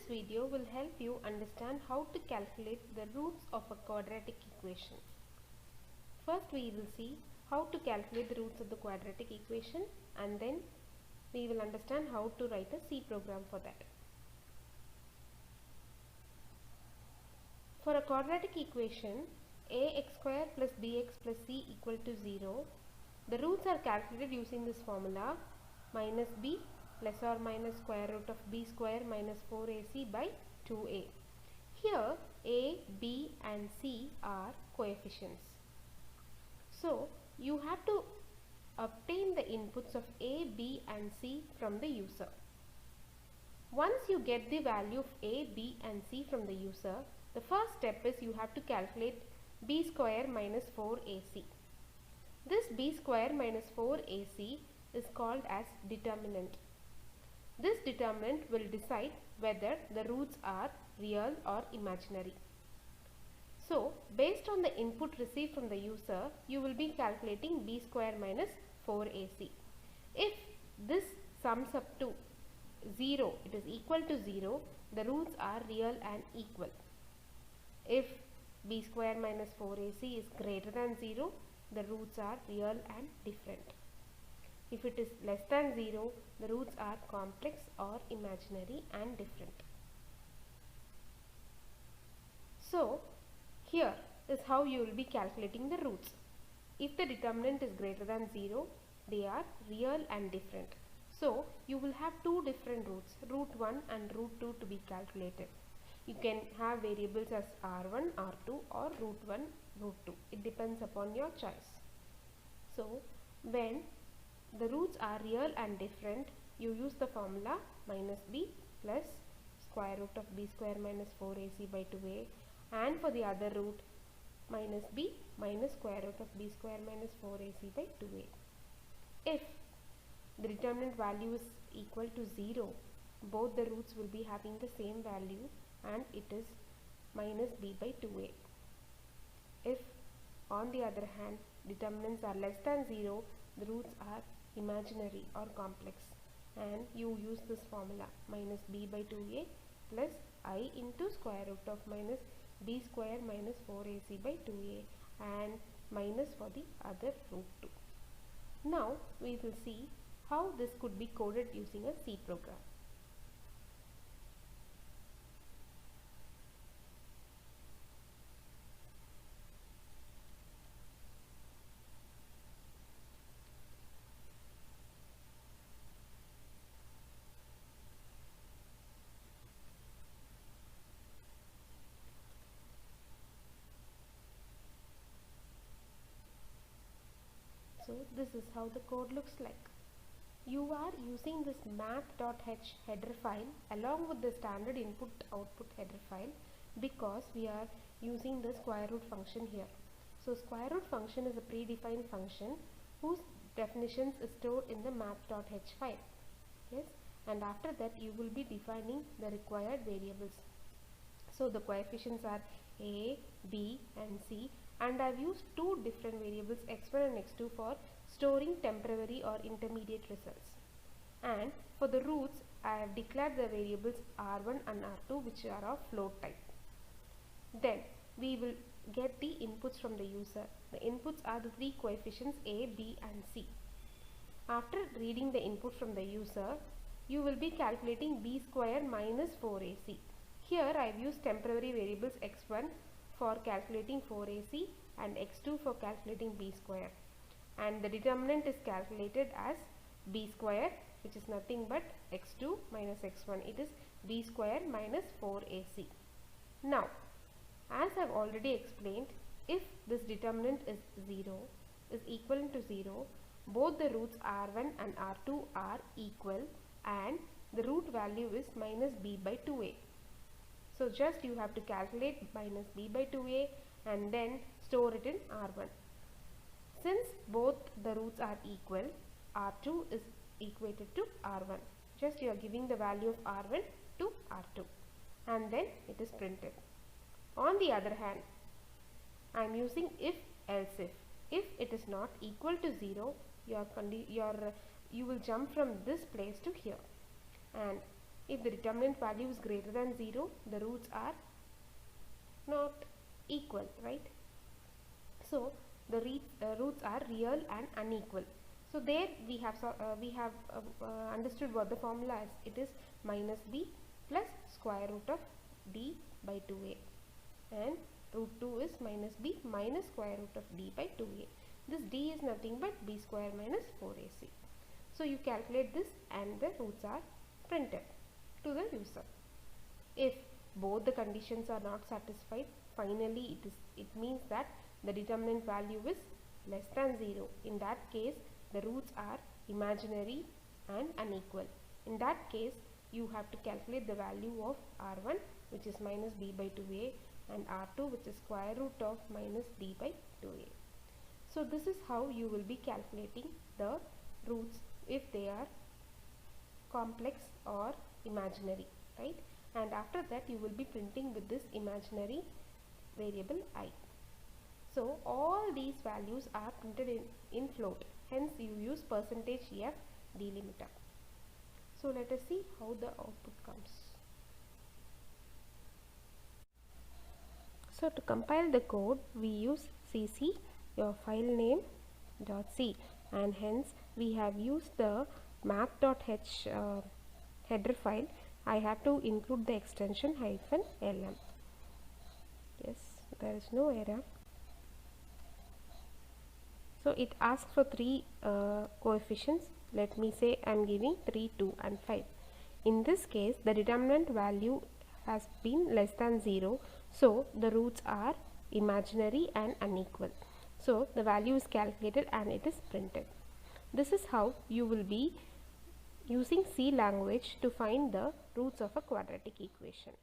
video will help you understand how to calculate the roots of a quadratic equation. First we will see how to calculate the roots of the quadratic equation, and then we will understand how to write a C program for that. For a quadratic equation ax square plus bx plus c equal to 0, the roots are calculated using this formula minus b plus or minus square root of b square minus 4ac by 2a. Here a, b and c are coefficients. So you have to obtain the inputs of a, b and c from the user. Once you get the value of a, b and c from the user, the first step is you have to calculate b square minus 4ac. This b square minus 4ac is called as determinant. This determinant will decide whether the roots are real or imaginary. So, based on the input received from the user, you will be calculating b square minus 4ac. If this sums up to 0, it is equal to 0, the roots are real and equal. If b square minus 4ac is greater than 0, the roots are real and different. If it is less than 0, the roots are complex or imaginary and different. So, here is how you will be calculating the roots. If the determinant is greater than 0, they are real and different. So, you will have two different roots, root 1 and root 2 to be calculated. You can have variables as r1, r2 or root 1, root 2. It depends upon your choice. So, when the roots are real and different, you use the formula minus b plus square root of b square minus 4ac by 2a, and for the other root minus b minus square root of b square minus 4ac by 2a. If the determinant value is equal to 0, both the roots will be having the same value and it is minus b by 2a. If on the other hand determinants are less than 0, the roots are imaginary or complex, and you use this formula minus b by 2a plus I into square root of minus b square minus 4ac by 2a and minus for the other root 2. Now we will see how this could be coded using a C program. So this is how the code looks like. You are using this math.h header file along with the standard input output header file because we are using the square root function here. So square root function is a predefined function whose definitions is stored in the math.h file. Yes, and after that you will be defining the required variables. So the coefficients are a, b and c, and I have used two different variables x1 and x2 for storing temporary or intermediate results. And for the roots, I have declared the variables r1 and r2 which are of float type. Then we will get the inputs from the user. The inputs are the three coefficients a, b and c. After reading the input from the user, you will be calculating b square minus 4ac. Here I have used temporary variables x1 for calculating 4ac and x2 for calculating b square, and the determinant is calculated as b square, which is nothing but x2 minus x1. It is b square minus 4ac. Now, as I have already explained, if this determinant is equivalent to 0, both the roots r1 and r2 are equal and the root value is minus b by 2a. So just you have to calculate minus b by 2a and then store it in r1. Since both the roots are equal, r2 is equated to r1. Just you are giving the value of r1 to r2 and then it is printed. On the other hand, I am using if else if. If it is not equal to 0, you will jump from this place to here, and If the determinant value is greater than 0, the roots are not equal, right? So the roots are real and unequal. So there we have understood what the formula is. It is minus b plus square root of d by 2a, and root 2 is minus b minus square root of d by 2a. This d is nothing but b square minus 4ac. So you calculate this and the roots are printed to the user. If both the conditions are not satisfied, finally it means that the determinant value is less than 0. In that case, the roots are imaginary and unequal. In that case, you have to calculate the value of r1, which is minus b by 2a, and r2, which is square root of minus d by 2a. So this is how you will be calculating the roots if they are complex or imaginary, right? And after that you will be printing with this imaginary variable I. So all these values are printed in float, hence you use %f delimiter. So let us see how the output comes. So to compile the code, we use cc your file name .c, and hence we have used the math.h header file. I have to include the extension -lm. Yes, there is no error. So it asks for 3 coefficients. Let me say I am giving 3, 2 and 5. In this case, the determinant value has been less than 0, so the roots are imaginary and unequal. So the value is calculated and it is printed. This is how you will be using C language to find the roots of a quadratic equation.